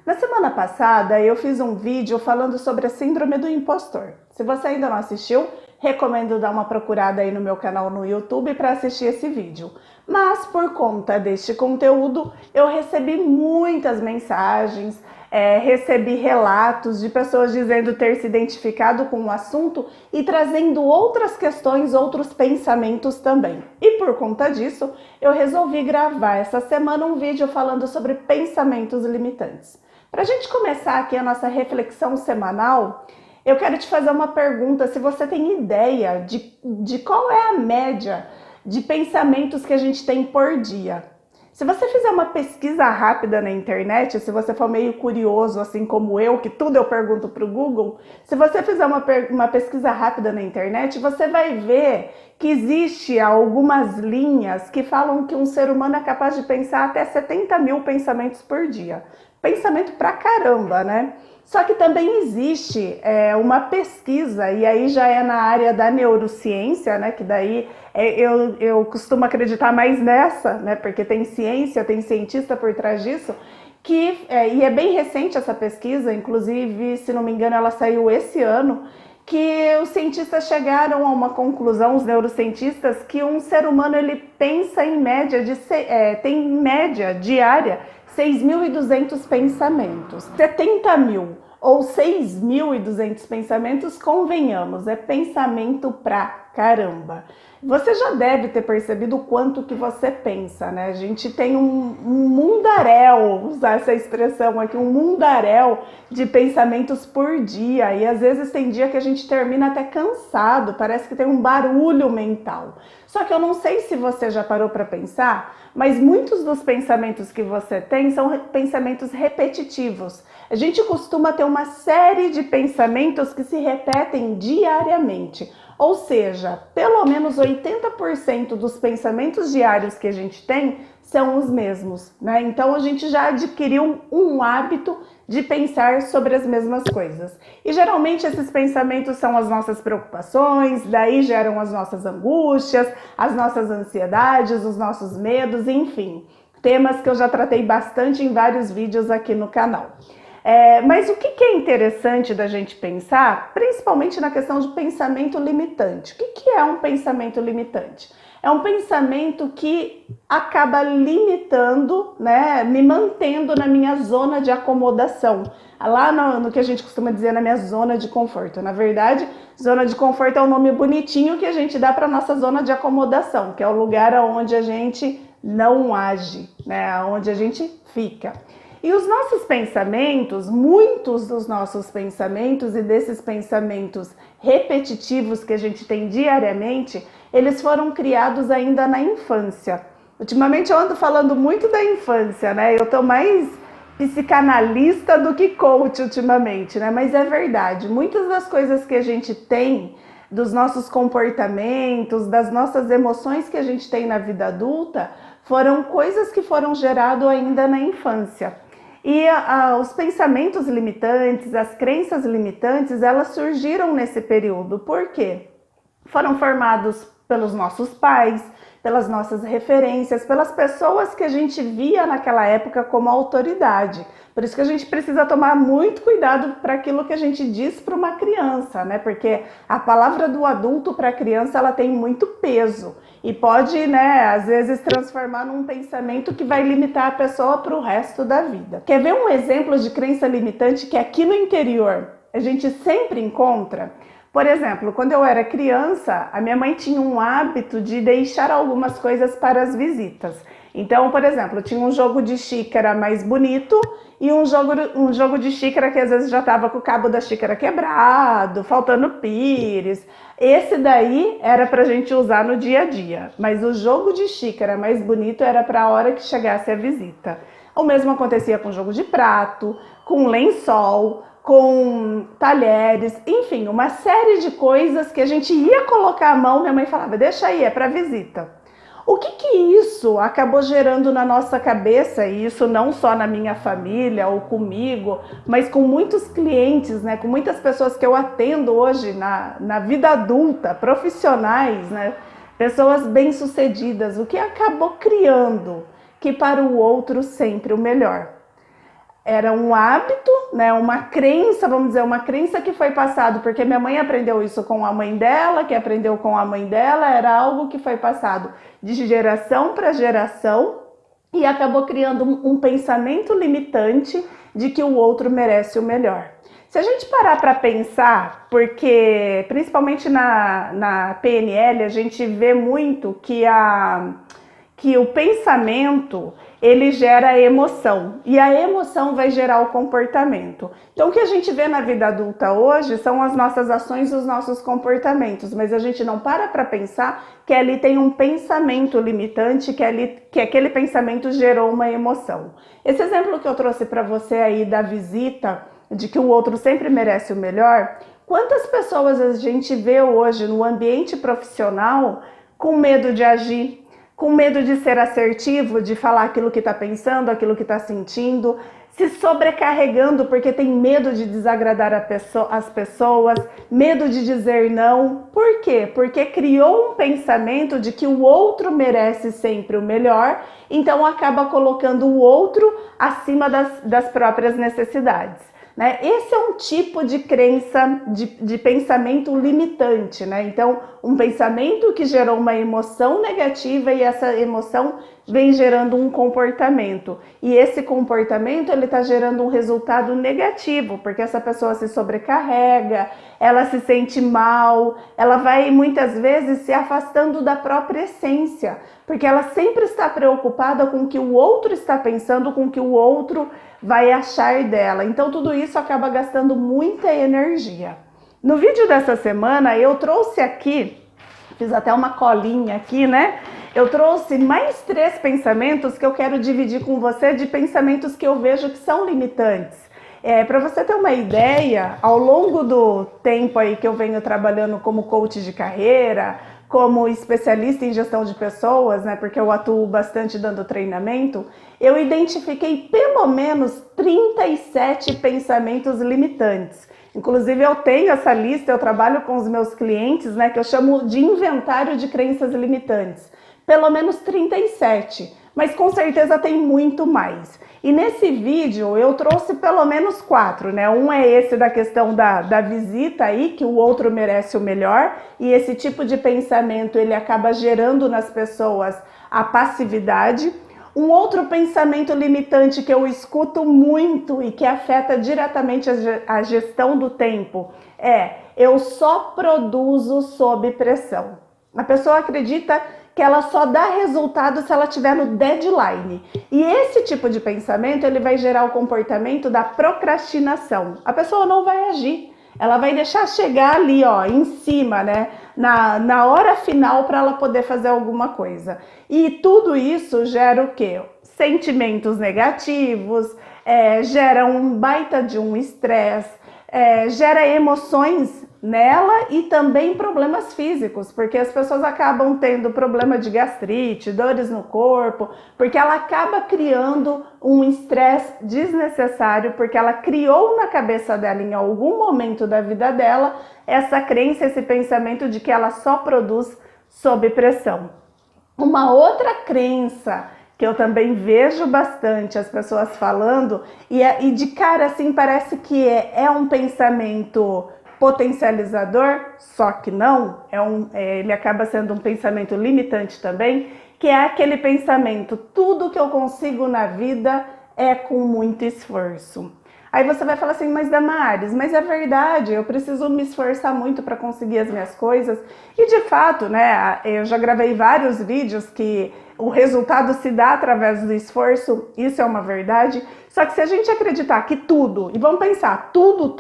Na semana passada eu fiz um vídeo falando sobre a síndrome do impostor. Se você ainda não assistiu, recomendo dar uma procurada aí no meu canal no YouTube para assistir esse vídeo. Mas por conta deste conteúdo, eu recebi muitas mensagens, recebi relatos de pessoas dizendo ter se identificado com o assunto e trazendo outras questões, outros pensamentos também. E por conta disso, eu resolvi gravar essa semana um vídeo falando sobre pensamentos limitantes. Para a gente começar aqui a nossa reflexão semanal, eu quero te fazer uma pergunta, se você tem ideia de qual é a média de pensamentos que a gente tem por dia. Se você fizer uma pesquisa rápida na internet, se você for meio curioso, assim como eu, que tudo eu pergunto para o Google, se você fizer uma pesquisa rápida na internet, você vai ver que existe algumas linhas que falam que um ser humano é capaz de pensar até 70 mil pensamentos por dia. Pensamento pra caramba, né? Só que também existe uma pesquisa, e aí já é na área da neurociência, né? Que daí eu costumo acreditar mais nessa, né? Porque tem ciência, tem cientista por trás disso, e é bem recente essa pesquisa, inclusive, se não me engano, ela saiu esse ano, que os cientistas chegaram a uma conclusão, os neurocientistas, que um ser humano ele pensa em média, tem média diária 6.200 pensamentos. 70 mil ou 6.200 pensamentos, convenhamos, é pensamento pra caramba. Você já deve ter percebido o quanto que você pensa, né? A gente tem um mundaréu, usar essa expressão aqui, um mundaréu de pensamentos por dia. E às vezes tem dia que a gente termina até cansado, parece que tem um barulho mental. Só que eu não sei se você já parou para pensar, mas muitos dos pensamentos que você tem são pensamentos repetitivos. A gente costuma ter uma série de pensamentos que se repetem diariamente. Ou seja, pelo menos 80% dos pensamentos diários que a gente tem são os mesmos, né? Então a gente já adquiriu um hábito de pensar sobre as mesmas coisas. E geralmente esses pensamentos são as nossas preocupações, daí geram as nossas angústias, as nossas ansiedades, os nossos medos, enfim. Temas que eu já tratei bastante em vários vídeos aqui no canal. Mas o que é interessante da gente pensar, principalmente na questão de pensamento limitante? O que é um pensamento limitante? É um pensamento que acaba limitando, né, me mantendo na minha zona de acomodação. Lá no que a gente costuma dizer, na minha zona de conforto. Na verdade, zona de conforto é um nome bonitinho que a gente dá para nossa zona de acomodação, que é o lugar onde a gente não age, né, onde a gente fica. E os nossos pensamentos, muitos dos nossos pensamentos e desses pensamentos repetitivos que a gente tem diariamente, eles foram criados ainda na infância. Ultimamente eu ando falando muito da infância, né? Eu tô mais psicanalista do que coach ultimamente, né? Mas é verdade, muitas das coisas que a gente tem, dos nossos comportamentos, das nossas emoções que a gente tem na vida adulta, foram coisas que foram geradas ainda na infância. E os pensamentos limitantes, as crenças limitantes, elas surgiram nesse período. Por quê? Foram formados pelos nossos pais, pelas nossas referências, pelas pessoas que a gente via naquela época como autoridade. Por isso que a gente precisa tomar muito cuidado para aquilo que a gente diz para uma criança, né? Porque a palavra do adulto para a criança, ela tem muito peso e pode, né, às vezes transformar num pensamento que vai limitar a pessoa para o resto da vida. Quer ver um exemplo de crença limitante que aqui no interior a gente sempre encontra? Por exemplo, quando eu era criança, a minha mãe tinha um hábito de deixar algumas coisas para as visitas. Então, por exemplo, tinha um jogo de xícara mais bonito e um jogo de xícara que às vezes já estava com o cabo da xícara quebrado, faltando pires. Esse daí era para a gente usar no dia a dia, mas o jogo de xícara mais bonito era para a hora que chegasse a visita. O mesmo acontecia com jogo de prato, com lençol, com talheres, enfim, uma série de coisas que a gente ia colocar a mão, minha mãe falava, deixa aí, é para visita. O que isso acabou gerando na nossa cabeça, e isso não só na minha família ou comigo, mas com muitos clientes, né, com muitas pessoas que eu atendo hoje na vida adulta, profissionais, né, pessoas bem-sucedidas, o que acabou criando que para o outro sempre o melhor. era um hábito, né, uma crença, vamos dizer, uma crença que foi passado, porque minha mãe aprendeu isso com a mãe dela, que aprendeu com a mãe dela, era algo que foi passado de geração para geração e acabou criando um pensamento limitante de que o outro merece o melhor. Se a gente parar para pensar, porque principalmente na PNL a gente vê muito que o pensamento ele gera emoção e a emoção vai gerar o comportamento. Então o que a gente vê na vida adulta hoje são as nossas ações e os nossos comportamentos, mas a gente não para pensar que ali tem um pensamento limitante, que aquele pensamento gerou uma emoção. Esse exemplo que eu trouxe para você aí da visita, de que o outro sempre merece o melhor, quantas pessoas a gente vê hoje no ambiente profissional com medo de agir, com medo de ser assertivo, de falar aquilo que está pensando, aquilo que está sentindo, se sobrecarregando porque tem medo de desagradar as pessoas, medo de dizer não. Por quê? Porque criou um pensamento de que o outro merece sempre o melhor, então acaba colocando o outro acima das próprias necessidades. Esse é um tipo de crença, de pensamento limitante, né? Então, um pensamento que gerou uma emoção negativa e essa emoção vem gerando um comportamento. E esse comportamento, ele está gerando um resultado negativo, porque essa pessoa se sobrecarrega, ela se sente mal, ela vai muitas vezes se afastando da própria essência, porque ela sempre está preocupada com o que o outro está pensando, com o que o outro vai achar dela. Então tudo isso acaba gastando muita energia. No vídeo dessa semana eu trouxe aqui, fiz até uma colinha aqui, né? Eu trouxe mais 3 pensamentos que eu quero dividir com você, de pensamentos que eu vejo que são limitantes. Para você ter uma ideia, ao longo do tempo aí que eu venho trabalhando como coach de carreira, como especialista em gestão de pessoas, né, porque eu atuo bastante dando treinamento, eu identifiquei pelo menos 37 pensamentos limitantes. Inclusive eu tenho essa lista, eu trabalho com os meus clientes, né, que eu chamo de inventário de crenças limitantes. Pelo menos 37, mas com certeza tem muito mais. E nesse vídeo eu trouxe pelo menos 4, né? Um é esse da questão da visita aí, que o outro merece o melhor, e esse tipo de pensamento ele acaba gerando nas pessoas a passividade. Um outro pensamento limitante que eu escuto muito e que afeta diretamente a gestão do tempo é: eu só produzo sob pressão. A pessoa acredita que ela só dá resultado se ela estiver no deadline. E esse tipo de pensamento ele vai gerar o comportamento da procrastinação. A pessoa não vai agir, ela vai deixar chegar ali, ó, em cima, né, na hora final para ela poder fazer alguma coisa. E tudo isso gera o quê? Sentimentos negativos, gera um baita de um estresse, gera emoções nela e também problemas físicos, porque as pessoas acabam tendo problema de gastrite, dores no corpo, porque ela acaba criando um estresse desnecessário, porque ela criou na cabeça dela em algum momento da vida dela essa crença, esse pensamento de que ela só produz sob pressão. Uma outra crença que eu também vejo bastante as pessoas falando, e de cara assim parece que é um pensamento potencializador, só que não, ele acaba sendo um pensamento limitante também, que é aquele pensamento: tudo que eu consigo na vida é com muito esforço. Aí você vai falar assim: mas Damares, mas é verdade, eu preciso me esforçar muito para conseguir as minhas coisas. E de fato, né, eu já gravei vários vídeos que o resultado se dá através do esforço, isso é uma verdade. Só que se a gente acreditar que tudo, e vamos pensar, tudo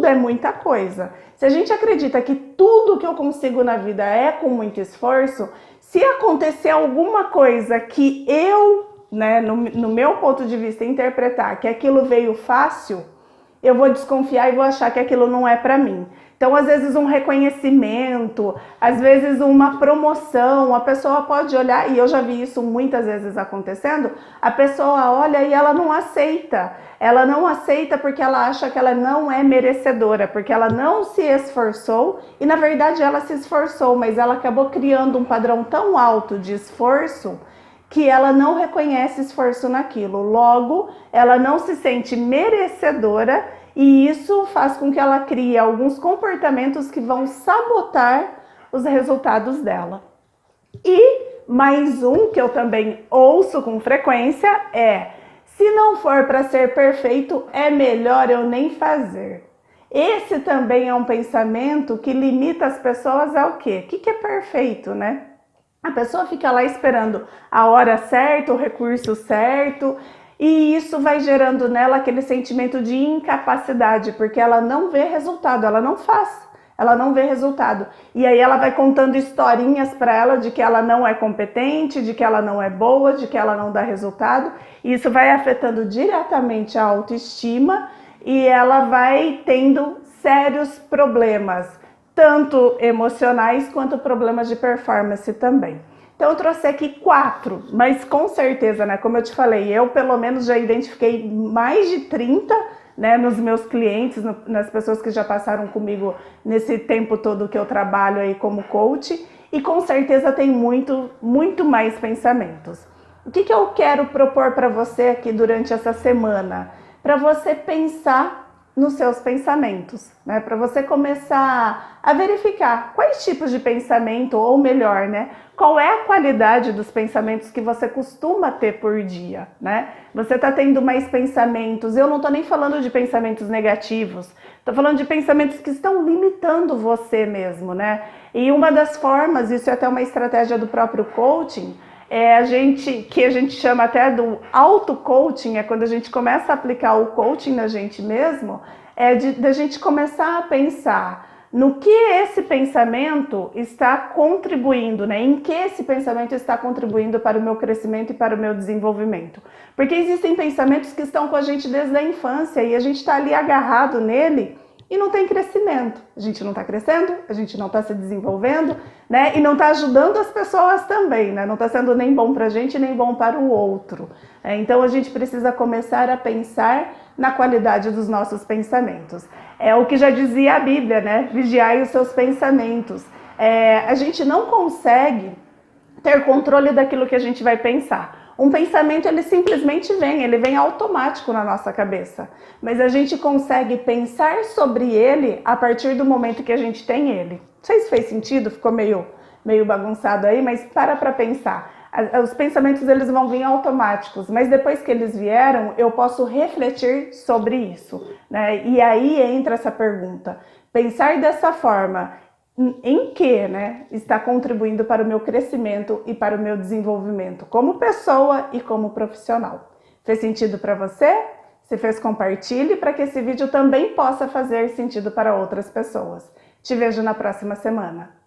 é muita coisa. Se a gente acredita que tudo que eu consigo na vida é com muito esforço, se acontecer alguma coisa que eu, né, no meu ponto de vista, interpretar que aquilo veio fácil, eu vou desconfiar e vou achar que aquilo não é para mim. Então, às vezes um reconhecimento, às vezes uma promoção, a pessoa pode olhar, e eu já vi isso muitas vezes acontecendo, a pessoa olha e ela não aceita. Ela não aceita porque ela acha que ela não é merecedora, porque ela não se esforçou, e na verdade ela se esforçou, mas ela acabou criando um padrão tão alto de esforço que ela não reconhece esforço naquilo. Logo, ela não se sente merecedora e isso faz com que ela crie alguns comportamentos que vão sabotar os resultados dela. E mais um que eu também ouço com frequência é: se não for para ser perfeito, é melhor eu nem fazer. Esse também é um pensamento que limita as pessoas ao quê? O que é perfeito, né? A pessoa fica lá esperando a hora certa, o recurso certo, e isso vai gerando nela aquele sentimento de incapacidade, porque ela não vê resultado, ela não faz. Ela não vê resultado. E aí ela vai contando historinhas para ela de que ela não é competente, de que ela não é boa, de que ela não dá resultado. E isso vai afetando diretamente a autoestima e ela vai tendo sérios problemas, tanto emocionais quanto problemas de performance também. Então eu trouxe aqui 4, mas com certeza, né? Como eu te falei, eu pelo menos já identifiquei mais de 30, né, nos meus clientes, nas pessoas que já passaram comigo nesse tempo todo que eu trabalho aí como coach, e com certeza tem muito mais pensamentos. O que eu quero propor para você aqui durante essa semana? Para você pensar nos seus pensamentos, né? Para você começar a verificar quais tipos de pensamento, ou melhor, né? Qual é a qualidade dos pensamentos que você costuma ter por dia, né? Você está tendo mais pensamentos, eu não estou nem falando de pensamentos negativos, estou falando de pensamentos que estão limitando você mesmo, né? E uma das formas, isso é até uma estratégia do próprio coaching, que a gente chama até do auto-coaching, é quando a gente começa a aplicar o coaching na gente mesmo, da gente começar a pensar no que esse pensamento está contribuindo, né? Em que esse pensamento está contribuindo para o meu crescimento e para o meu desenvolvimento. Porque existem pensamentos que estão com a gente desde a infância e a gente está ali agarrado nele e não tem crescimento. A gente não está crescendo, a gente não está se desenvolvendo, né? E não está ajudando as pessoas também, né? Não está sendo nem bom para a gente, nem bom para o outro. Então a gente precisa começar a pensar na qualidade dos nossos pensamentos. É o que já dizia a Bíblia, né? Vigiai os seus pensamentos. A gente não consegue ter controle daquilo que a gente vai pensar. Um pensamento, ele simplesmente vem, ele vem automático na nossa cabeça. Mas a gente consegue pensar sobre ele a partir do momento que a gente tem ele. Não sei se fez sentido, ficou meio bagunçado aí, mas para pensar. Os pensamentos, eles vão vir automáticos, mas depois que eles vieram, eu posso refletir sobre isso, né? E aí entra essa pergunta. Pensar dessa forma, em que, né, está contribuindo para o meu crescimento e para o meu desenvolvimento como pessoa e como profissional. Fez sentido para você? Se fez, compartilhe para que esse vídeo também possa fazer sentido para outras pessoas. Te vejo na próxima semana.